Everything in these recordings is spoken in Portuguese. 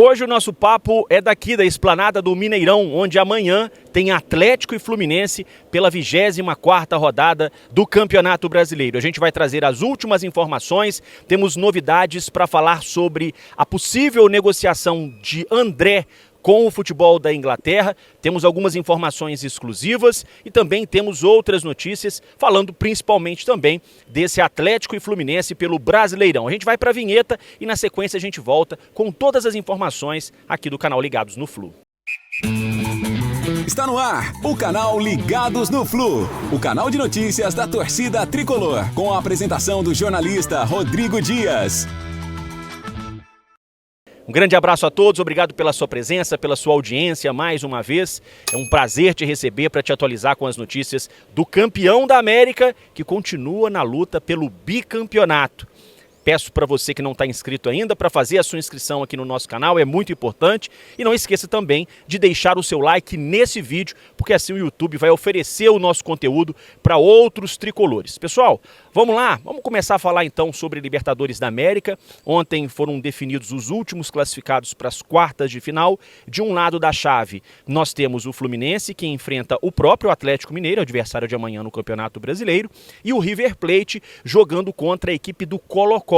Hoje o nosso papo é daqui da esplanada do Mineirão, onde amanhã tem Atlético e Fluminense pela 24ª rodada do Campeonato Brasileiro. A gente vai trazer as últimas informações, temos novidades para falar sobre a possível negociação de André com o futebol da Inglaterra, temos algumas informações exclusivas e também temos outras notícias falando principalmente também desse Atlético e Fluminense pelo Brasileirão. A gente vai para a vinheta e na sequência a gente volta com todas as informações aqui do canal Ligados no Flu. Está no ar o canal Ligados no Flu, o canal de notícias da torcida tricolor, com a apresentação do jornalista Rodrigo Dias. Um grande abraço a todos, obrigado pela sua presença, pela sua audiência mais uma vez. É um prazer te receber para te atualizar com as notícias do campeão da América, que continua na luta pelo bicampeonato. Peço para você que não está inscrito ainda para fazer a sua inscrição aqui no nosso canal, é muito importante. E não esqueça também de deixar o seu like nesse vídeo, porque assim o YouTube vai oferecer o nosso conteúdo para outros tricolores. Pessoal, vamos lá? Vamos começar a falar então sobre Libertadores da América. Ontem foram definidos os últimos classificados para as quartas de final. De um lado da chave, nós temos o Fluminense, que enfrenta o próprio Atlético Mineiro, adversário de amanhã no Campeonato Brasileiro, e o River Plate jogando contra a equipe do Colo-Colo.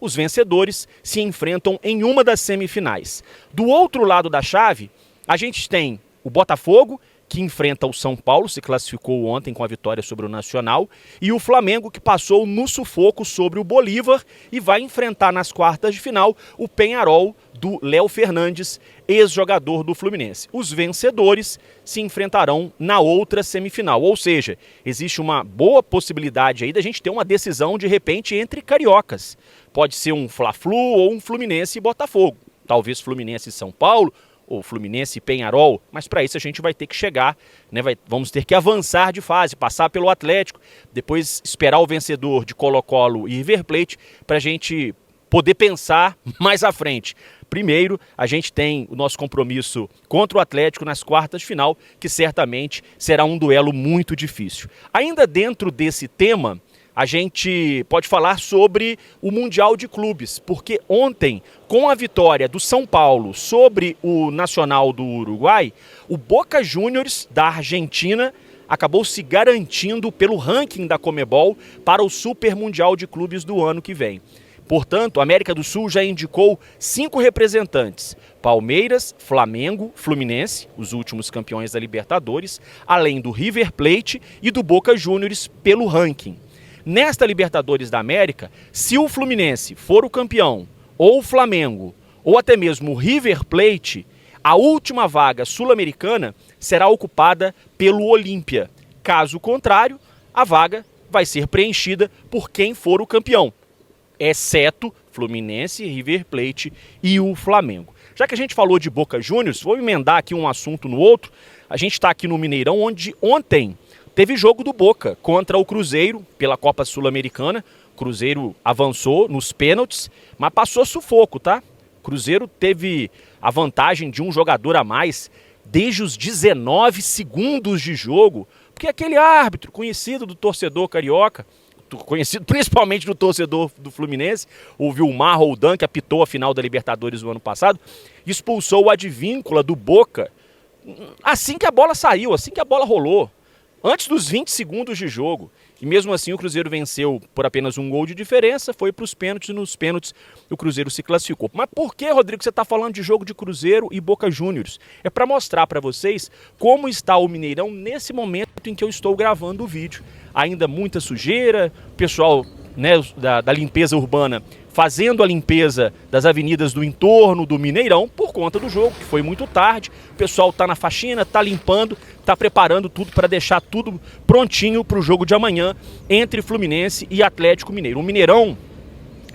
Os vencedores se enfrentam em uma das semifinais. Do outro lado da chave, a gente tem o Botafogo, que enfrenta o São Paulo, se classificou ontem com a vitória sobre o Nacional, e o Flamengo, que passou no sufoco sobre o Bolívar e vai enfrentar nas quartas de final o Peñarol do Léo Fernandes, ex-jogador do Fluminense. Os vencedores se enfrentarão na outra semifinal, ou seja, existe uma boa possibilidade aí da gente ter uma decisão de repente entre cariocas. Pode ser um Fla-Flu ou um Fluminense e Botafogo, talvez Fluminense e São Paulo, ou Fluminense e Peñarol, mas para isso a gente vai ter que chegar, né? Vamos ter que avançar de fase, passar pelo Atlético, depois esperar o vencedor de Colo-Colo e River Plate para a gente poder pensar mais à frente. Primeiro, a gente tem o nosso compromisso contra o Atlético nas quartas de final, que certamente será um duelo muito difícil. Ainda dentro desse tema, a gente pode falar sobre o Mundial de Clubes, porque ontem, com a vitória do São Paulo sobre o Nacional do Uruguai, o Boca Juniors da Argentina acabou se garantindo pelo ranking da Conmebol para o Super Mundial de Clubes do ano que vem. Portanto, a América do Sul já indicou 5 representantes: Palmeiras, Flamengo, Fluminense, os últimos campeões da Libertadores, além do River Plate e do Boca Juniors pelo ranking. Nesta Libertadores da América, se o Fluminense for o campeão, ou o Flamengo, ou até mesmo o River Plate, a última vaga sul-americana será ocupada pelo Olímpia. Caso contrário, a vaga vai ser preenchida por quem for o campeão, exceto Fluminense, River Plate e o Flamengo. Já que a gente falou de Boca Juniors, vou emendar aqui um assunto no outro. A gente está aqui no Mineirão, onde ontem teve jogo do Boca contra o Cruzeiro pela Copa Sul-Americana. O Cruzeiro avançou nos pênaltis, mas passou sufoco, tá? O Cruzeiro teve a vantagem de um jogador a mais desde os 19 segundos de jogo, porque aquele árbitro conhecido do torcedor carioca, conhecido principalmente do torcedor do Fluminense, o Vilmar Roldan, que apitou a final da Libertadores do ano passado, expulsou o Advíncula do Boca assim que a bola saiu, assim que a bola rolou, antes dos 20 segundos de jogo. E mesmo assim o Cruzeiro venceu por apenas um gol de diferença, foi para os pênaltis e nos pênaltis o Cruzeiro se classificou. Mas por que, Rodrigo, você está falando de jogo de Cruzeiro e Boca Juniors? É para mostrar para vocês como está o Mineirão nesse momento em que eu estou gravando o vídeo. Ainda muita sujeira, o pessoal, né, da limpeza urbana fazendo a limpeza das avenidas do entorno do Mineirão por conta do jogo, que foi muito tarde. O pessoal está na faxina, está limpando, está preparando tudo para deixar tudo prontinho para o jogo de amanhã entre Fluminense e Atlético Mineiro. O Mineirão,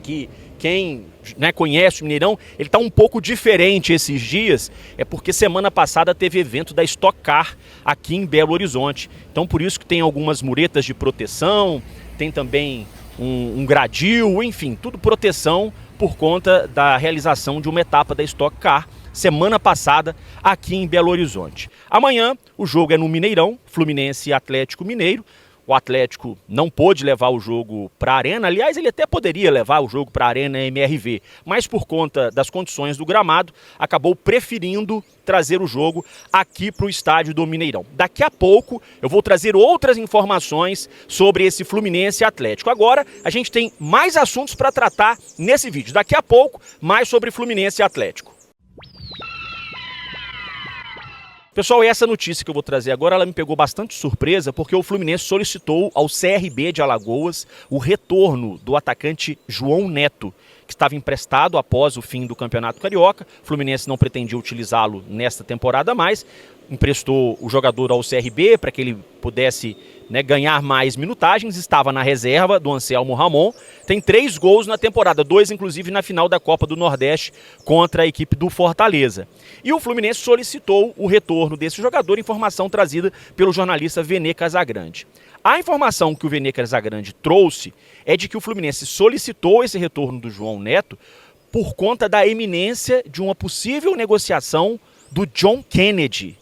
que quem, né, conhece o Mineirão, ele está um pouco diferente esses dias, é porque semana passada teve evento da Stock Car aqui em Belo Horizonte. Então por isso que tem algumas muretas de proteção, tem também um gradil, enfim, tudo proteção por conta da realização de uma etapa da Stock Car semana passada aqui em Belo Horizonte. Amanhã o jogo é no Mineirão, Fluminense e Atlético Mineiro. O Atlético não pôde levar o jogo para a Arena. Aliás, ele até poderia levar o jogo para a Arena MRV, mas por conta das condições do gramado, acabou preferindo trazer o jogo aqui para o estádio do Mineirão. Daqui a pouco eu vou trazer outras informações sobre esse Fluminense Atlético. Agora a gente tem mais assuntos para tratar nesse vídeo. Daqui a pouco, mais sobre Fluminense Atlético. Pessoal, essa notícia que eu vou trazer agora, ela me pegou bastante surpresa, porque o Fluminense solicitou ao CRB de Alagoas o retorno do atacante João Neto, que estava emprestado após o fim do Campeonato Carioca. O Fluminense não pretendia utilizá-lo nesta temporada mais, emprestou o jogador ao CRB para que ele pudesse, ganhar mais minutagens, estava na reserva do Anselmo Ramon, tem 3 gols na temporada, 2 inclusive na final da Copa do Nordeste contra a equipe do Fortaleza. E o Fluminense solicitou o retorno desse jogador, informação trazida pelo jornalista Vene Casagrande. A informação que o Vene Casagrande trouxe é de que o Fluminense solicitou esse retorno do João Neto por conta da iminência de uma possível negociação do John Kennedy.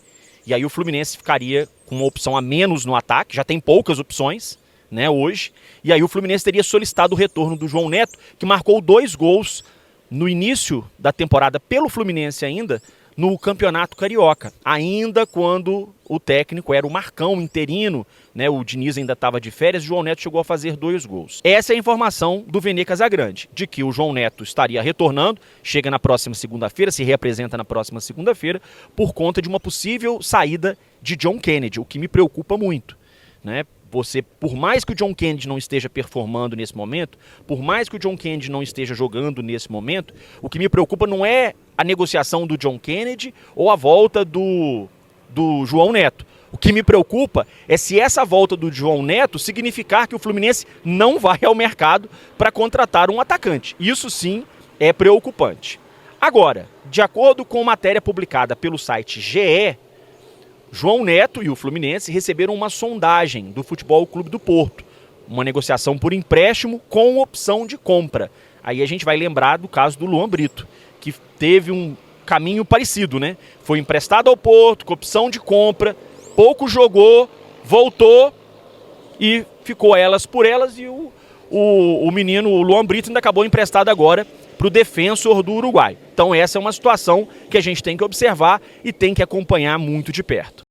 E aí o Fluminense ficaria com uma opção a menos no ataque, já tem poucas opções, hoje. E aí o Fluminense teria solicitado o retorno do João Neto, que marcou 2 gols no início da temporada pelo Fluminense ainda, no Campeonato Carioca, ainda quando o técnico era o Marcão interino, o Diniz ainda estava de férias, o João Neto chegou a fazer 2 gols. Essa é a informação do Vene Casagrande, de que o João Neto estaria retornando, chega na próxima segunda-feira, se reapresenta na próxima segunda-feira, por conta de uma possível saída de John Kennedy, o que me preocupa muito, por mais que o John Kennedy não esteja performando nesse momento, por mais que o John Kennedy não esteja jogando nesse momento, o que me preocupa não é a negociação do John Kennedy ou a volta do João Neto. O que me preocupa é se essa volta do João Neto significar que o Fluminense não vai ao mercado para contratar um atacante. Isso sim é preocupante. Agora, de acordo com matéria publicada pelo site GE, João Neto e o Fluminense receberam uma sondagem do Futebol Clube do Porto, uma negociação por empréstimo com opção de compra. Aí a gente vai lembrar do caso do Luan Brito, que teve um caminho parecido, Foi emprestado ao Porto, com opção de compra, pouco jogou, voltou e ficou elas por elas, e o menino, o Luan Brito, ainda acabou emprestado agora para o Defensor do Uruguai. Então essa é uma situação que a gente tem que observar e tem que acompanhar muito de perto.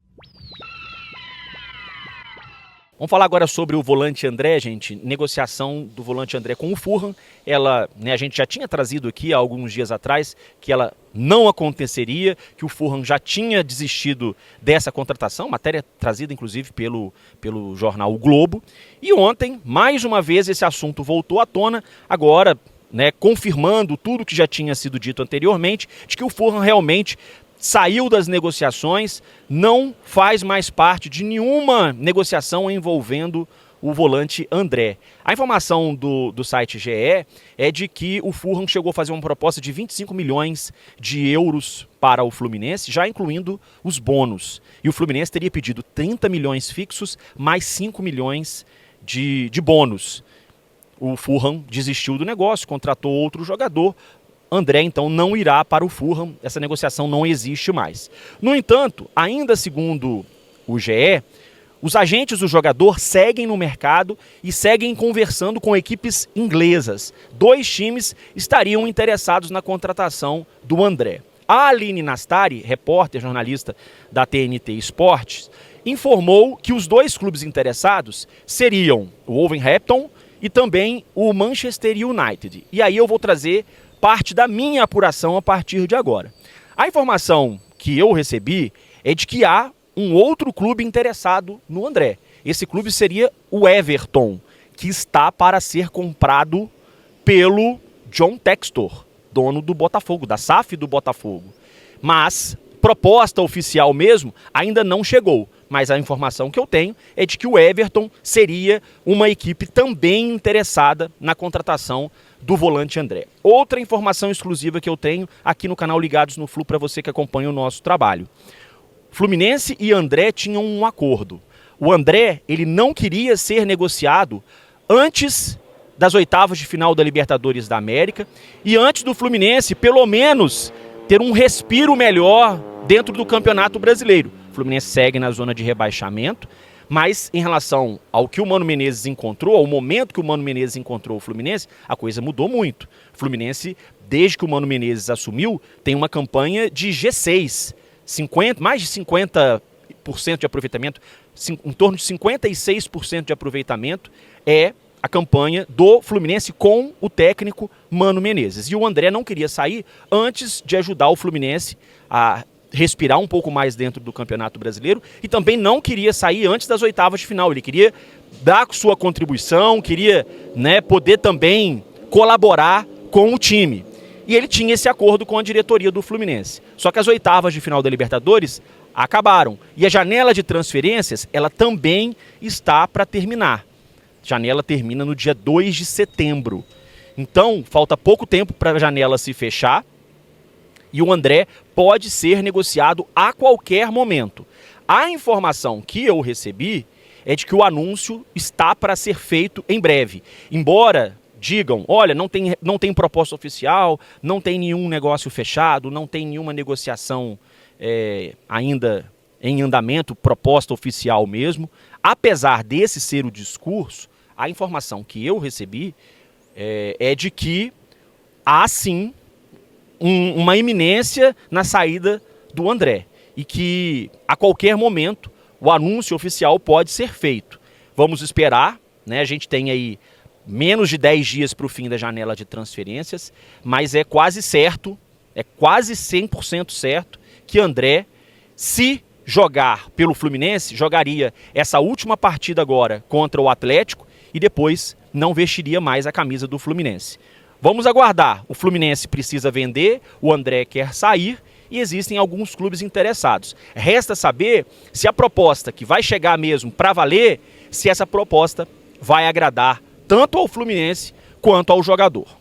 Vamos falar agora sobre o volante André, gente. Negociação do volante André com o Fulham. A gente já tinha trazido aqui há alguns dias atrás que ela não aconteceria, que o Fulham já tinha desistido dessa contratação, matéria trazida inclusive pelo jornal O Globo. E ontem, mais uma vez, esse assunto voltou à tona, agora confirmando tudo que já tinha sido dito anteriormente, de que o Fulham realmente saiu das negociações, não faz mais parte de nenhuma negociação envolvendo o volante André. A informação do site GE é de que o Fulham chegou a fazer uma proposta de 25 milhões de euros para o Fluminense, já incluindo os bônus. E o Fluminense teria pedido 30 milhões fixos, mais 5 milhões de bônus. O Fulham desistiu do negócio, contratou outro jogador. André, então, não irá para o Fulham, essa negociação não existe mais. No entanto, ainda segundo o GE, os agentes do jogador seguem no mercado e seguem conversando com equipes inglesas. 2 times estariam interessados na contratação do André. A Aline Nastari, repórter, jornalista da TNT Esportes, informou que os 2 clubes interessados seriam o Wolverhampton e também o Manchester United. E aí eu vou trazer parte da minha apuração a partir de agora. A informação que eu recebi é de que há um outro clube interessado no André. Esse clube seria o Everton, que está para ser comprado pelo John Textor, dono do Botafogo, da SAF do Botafogo. Mas proposta oficial mesmo ainda não chegou. Mas a informação que eu tenho é de que o Everton seria uma equipe também interessada na contratação do volante André. Outra informação exclusiva que eu tenho aqui no canal Ligados no Flu para você que acompanha o nosso trabalho. Fluminense e André tinham um acordo. O André, ele não queria ser negociado antes das oitavas de final da Libertadores da América e antes do Fluminense, pelo menos, ter um respiro melhor dentro do Campeonato Brasileiro. O Fluminense segue na zona de rebaixamento, Mas em relação ao que o Mano Menezes encontrou, ao momento que o Mano Menezes encontrou o Fluminense, a coisa mudou muito. O Fluminense, desde que o Mano Menezes assumiu, tem uma campanha de G6, mais de 50% de aproveitamento, em torno de 56% de aproveitamento é a campanha do Fluminense com o técnico Mano Menezes. E o André não queria sair antes de ajudar o Fluminense a respirar um pouco mais dentro do Campeonato Brasileiro e também não queria sair antes das oitavas de final. Ele queria dar sua contribuição, queria, né, poder também colaborar com o time. E ele tinha esse acordo com a diretoria do Fluminense. Só que as oitavas de final da Libertadores acabaram. E a janela de transferências, ela também está para terminar. A janela termina no dia 2 de setembro. Então, falta pouco tempo para a janela se fechar. E o André pode ser negociado a qualquer momento. A informação que eu recebi é de que o anúncio está para ser feito em breve. Embora digam, olha, não tem proposta oficial, não tem nenhum negócio fechado, não tem nenhuma negociação ainda em andamento, proposta oficial mesmo. Apesar desse ser o discurso, a informação que eu recebi é de que há sim uma iminência na saída do André e que a qualquer momento o anúncio oficial pode ser feito. Vamos esperar, né? A gente tem aí menos de 10 dias para o fim da janela de transferências, mas é quase certo, é quase 100% certo que André, se jogar pelo Fluminense, jogaria essa última partida agora contra o Atlético e depois não vestiria mais a camisa do Fluminense. Vamos aguardar. O Fluminense precisa vender, o André quer sair e existem alguns clubes interessados. Resta saber se a proposta que vai chegar mesmo para valer, se essa proposta vai agradar tanto ao Fluminense quanto ao jogador.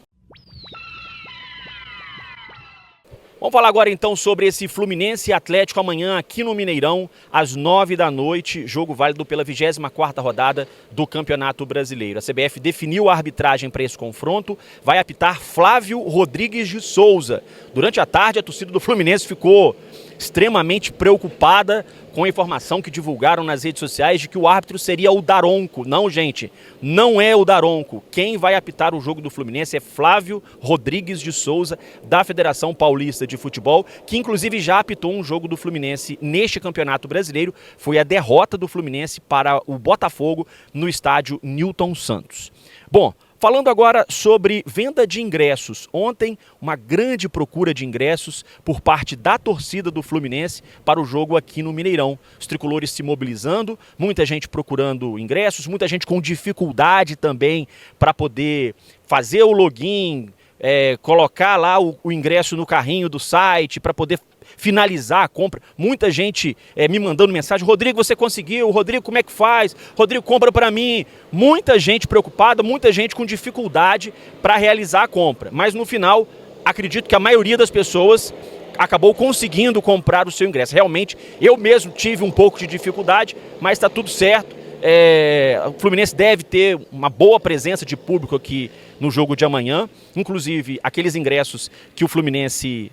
Vamos falar agora então sobre esse Fluminense e Atlético amanhã aqui no Mineirão, às 9 da noite, jogo válido pela 24ª rodada do Campeonato Brasileiro. A CBF definiu a arbitragem para esse confronto, vai apitar Flávio Rodrigues de Souza. Durante a tarde, a torcida do Fluminense ficou extremamente preocupada com a informação que divulgaram nas redes sociais de que o árbitro seria o Daronco. Não, gente, não é o Daronco. Quem vai apitar o jogo do Fluminense é Flávio Rodrigues de Souza, da Federação Paulista de Futebol, que inclusive já apitou um jogo do Fluminense neste Campeonato Brasileiro. Foi a derrota do Fluminense para o Botafogo no estádio Newton Santos. Bom, falando agora sobre venda de ingressos. Ontem, uma grande procura de ingressos por parte da torcida do Fluminense para o jogo aqui no Mineirão. Os tricolores se mobilizando, muita gente procurando ingressos, muita gente com dificuldade também para poder fazer o login, colocar lá o ingresso no carrinho do site para poder finalizar a compra. Muita gente me mandando mensagem: Rodrigo, você conseguiu? Rodrigo, como é que faz? Rodrigo, compra para mim. Muita gente preocupada, muita gente com dificuldade para realizar a compra. Mas no final, acredito que a maioria das pessoas acabou conseguindo comprar o seu ingresso. Realmente, eu mesmo tive um pouco de dificuldade, mas está tudo certo. O Fluminense deve ter uma boa presença de público aqui no jogo de amanhã. Inclusive, aqueles ingressos que o Fluminense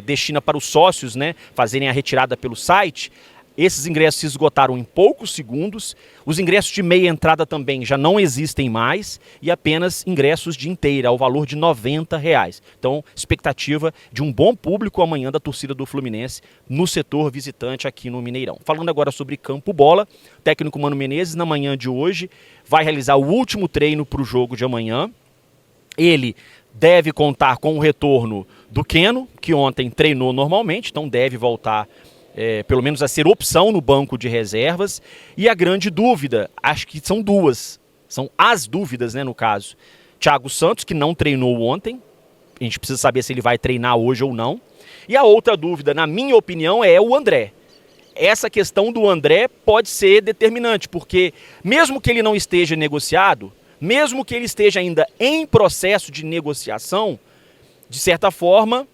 destina para os sócios, né, fazerem a retirada pelo site, esses ingressos se esgotaram em poucos segundos. Os ingressos de meia entrada também já não existem mais e apenas ingressos de inteira, ao valor de R$90. Então, expectativa de um bom público amanhã da torcida do Fluminense no setor visitante aqui no Mineirão. Falando agora sobre campo bola, o técnico Mano Menezes, na manhã de hoje, vai realizar o último treino para o jogo de amanhã. Ele deve contar com o retorno do Keno, que ontem treinou normalmente, então deve voltar pelo menos a ser opção no banco de reservas. E a grande dúvida, acho que são duas, são as dúvidas, né, no caso. Thiago Santos, que não treinou ontem, a gente precisa saber se ele vai treinar hoje ou não. E a outra dúvida, na minha opinião, é o André. Essa questão do André pode ser determinante, porque mesmo que ele não esteja negociado, mesmo que ele esteja ainda em processo de negociação, de certa forma,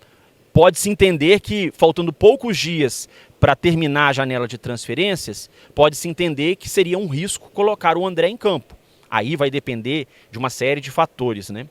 pode-se entender que, faltando poucos dias para terminar a janela de transferências, pode-se entender que seria um risco colocar o André em campo. Aí vai depender de uma série de fatores, né?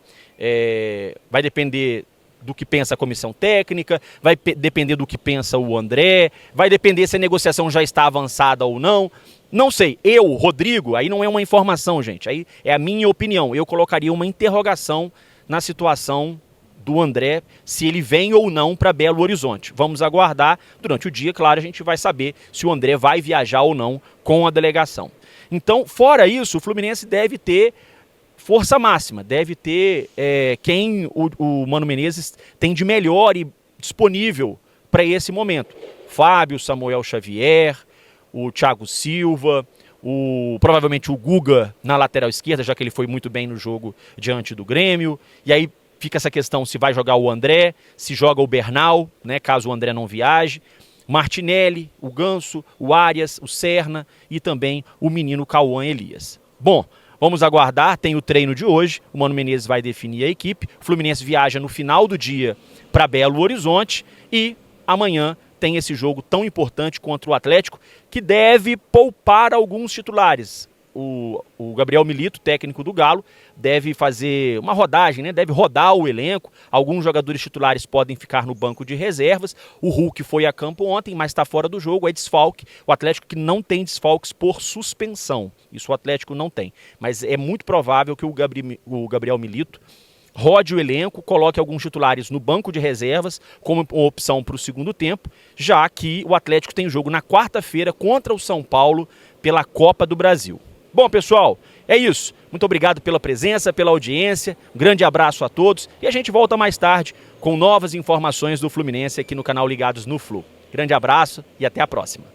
Vai depender do que pensa a comissão técnica, vai depender do que pensa o André, vai depender se a negociação já está avançada ou não. Não sei, eu, Rodrigo, aí não é uma informação, gente, aí é a minha opinião. Eu colocaria uma interrogação na situação do André, se ele vem ou não para Belo Horizonte. Vamos aguardar. Durante o dia, claro, a gente vai saber se o André vai viajar ou não com a delegação. Então, fora isso, o Fluminense deve ter força máxima, deve ter quem o Mano Menezes tem de melhor e disponível para esse momento. Fábio, Samuel Xavier, o Thiago Silva, provavelmente o Guga na lateral esquerda, já que ele foi muito bem no jogo diante do Grêmio. E aí fica essa questão se vai jogar o André, se joga o Bernal, né, caso o André não viaje. Martinelli, o Ganso, o Arias, o Serna e também o menino Cauã Elias. Bom, vamos aguardar, tem o treino de hoje, o Mano Menezes vai definir a equipe, o Fluminense viaja no final do dia para Belo Horizonte e amanhã tem esse jogo tão importante contra o Atlético, que deve poupar alguns titulares. O Gabriel Milito, técnico do Galo, deve fazer uma rodagem, né? Deve rodar o elenco. Alguns jogadores titulares podem ficar no banco de reservas. O Hulk foi a campo ontem, mas está fora do jogo, é desfalque. O Atlético que não tem desfalques por suspensão. Isso o Atlético não tem. Mas é muito provável que o Gabriel Milito rode o elenco, coloque alguns titulares no banco de reservas como uma opção para o segundo tempo, já que o Atlético tem jogo na quarta-feira contra o São Paulo pela Copa do Brasil. Bom, pessoal, é isso. Muito obrigado pela presença, pela audiência. Um grande abraço a todos e a gente volta mais tarde com novas informações do Fluminense aqui no canal Ligados no Flu. Grande abraço e até a próxima.